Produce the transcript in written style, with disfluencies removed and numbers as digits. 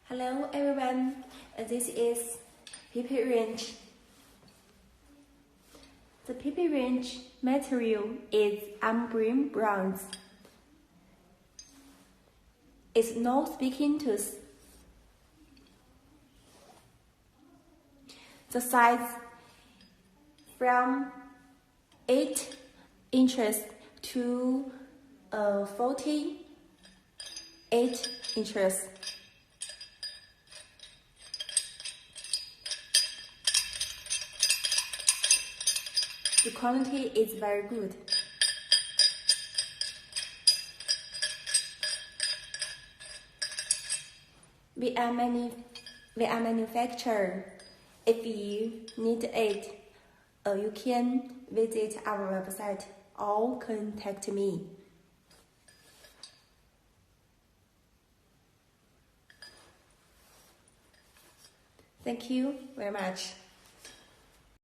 Hello everyone, this is PP range. The PP range material is umbrine bronze. It's no speaking tooth. The size from 8 inches to 48 inches. The quality is very good. We are manufacturer. If you need it, you can visit our website or contact me. Thank you very much.